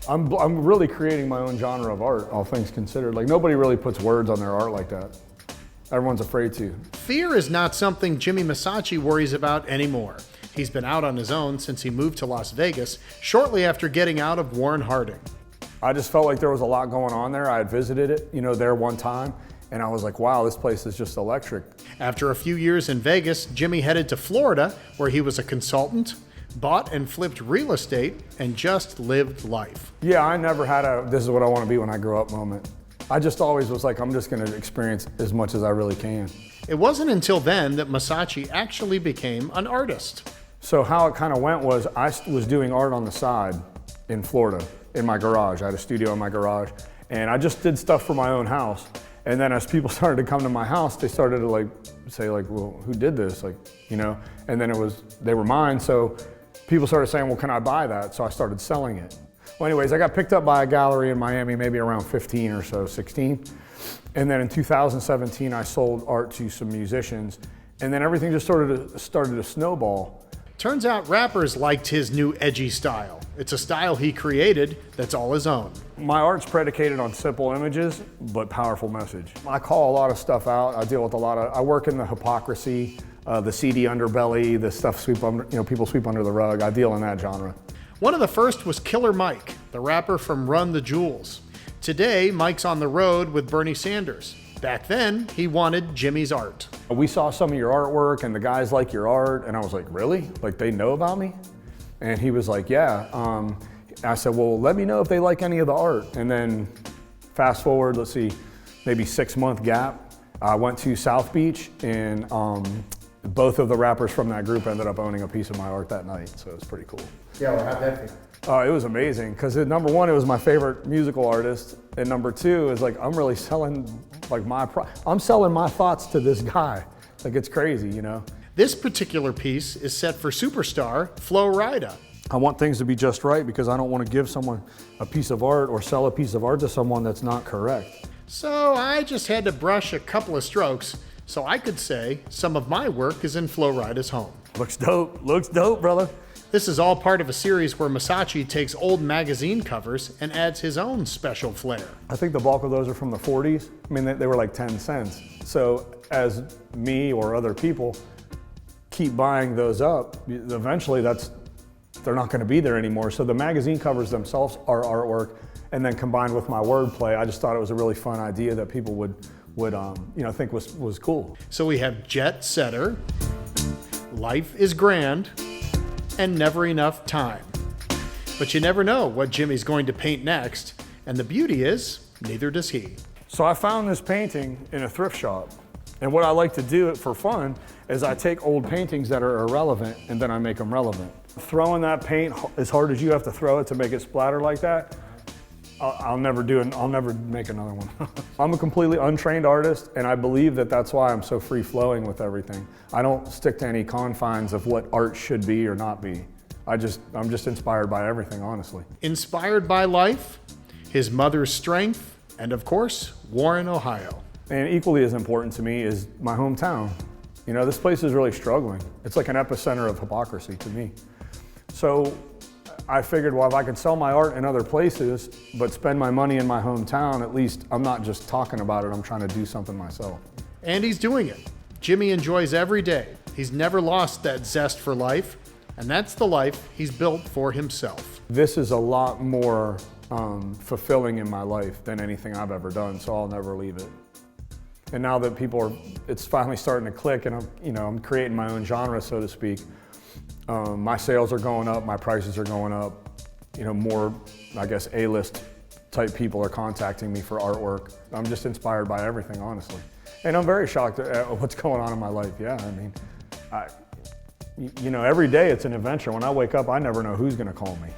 I'm really creating my own genre of art, all things considered. Like, nobody really puts words on their art like that. Everyone's afraid to. Fear is not something Jimmy Massacci worries about anymore. He's been out on his own since he moved to Las Vegas shortly after getting out of Warren Harding. I just felt like there was a lot going on there. I had visited it, there one time, and I was like, wow, this place is just electric. After a few years in Vegas, Jimmy headed to Florida, where he was a consultant, bought and flipped real estate, and just lived life. Yeah, I never had a this is what I want to be when I grow up moment. I just always was like, I'm just going to experience as much as I really can. It wasn't until then that Massacci actually became an artist. So how it kind of went was I was doing art on the side in Florida, in my garage. I had a studio in my garage, and I just did stuff for my own house. And then as people started to come to my house, they started to say well, who did this? And then they were mine. So people started saying, well, can I buy that? So I started selling it. Well, anyways, I got picked up by a gallery in Miami, maybe around 15 or so, 16. And then in 2017, I sold art to some musicians. And then everything just started to snowball. Turns out rappers liked his new edgy style. It's a style he created that's all his own. My art's predicated on simple images, but powerful message. I call a lot of stuff out. I deal with I work in the hypocrisy, the seedy underbelly, the stuff people sweep under the rug. I deal in that genre. One of the first was Killer Mike, the rapper from Run the Jewels. Today, Mike's on the road with Bernie Sanders. Back then, he wanted Jimmy's art. We saw some of your artwork and the guys like your art, and I was like, really? Like, they know about me? And he was like, yeah. I said, well, let me know if they like any of the art. And then fast forward, let's see, maybe 6-month gap. I went to South Beach, and both of the rappers from that group ended up owning a piece of my art that night, so it was pretty cool. Yeah, well, how'd that feel? It was amazing, because number one, it was my favorite musical artist, and number two is I'm really selling I'm selling my thoughts to this guy. It's crazy, This particular piece is set for superstar Flo Rida. I want things to be just right because I don't want to give someone a piece of art or sell a piece of art to someone that's not correct. So I just had to brush a couple of strokes so I could say some of my work is in Flo Rida's home. Looks dope, brother. This is all part of a series where Massacci takes old magazine covers and adds his own special flair. I think the bulk of those are from the 40s. I mean, they were like 10 cents. So as me or other people keep buying those up, eventually they're not going to be there anymore. So the magazine covers themselves are artwork, and then combined with my wordplay, I just thought it was a really fun idea that people would think was cool. So we have Jet Setter, Life is Grand, and Never Enough Time. But you never know what Jimmy's going to paint next, and the beauty is, neither does he. So I found this painting in a thrift shop, and what I like to do for fun is I take old paintings that are irrelevant and then I make them relevant. Throwing that paint as hard as you have to throw it to make it splatter like that, I'll never make another one. I'm a completely untrained artist, and I believe that's why I'm so free-flowing with everything. I don't stick to any confines of what art should be or not be. I'm just inspired by everything, honestly. Inspired by life, his mother's strength, and of course, Warren, Ohio. And equally as important to me is my hometown. This place is really struggling. It's like an epicenter of hypocrisy to me. So I figured, well, if I could sell my art in other places, but spend my money in my hometown, at least I'm not just talking about it, I'm trying to do something myself. And he's doing it. Jimmy enjoys every day. He's never lost that zest for life, and that's the life he's built for himself. This is a lot more fulfilling in my life than anything I've ever done, so I'll never leave it. And now that it's finally starting to click, and I'm creating my own genre, so to speak. My sales are going up, my prices are going up. More, I guess, A-list type people are contacting me for artwork. I'm just inspired by everything, honestly. And I'm very shocked at what's going on in my life. Yeah, I mean, every day it's an adventure. When I wake up, I never know who's gonna call me.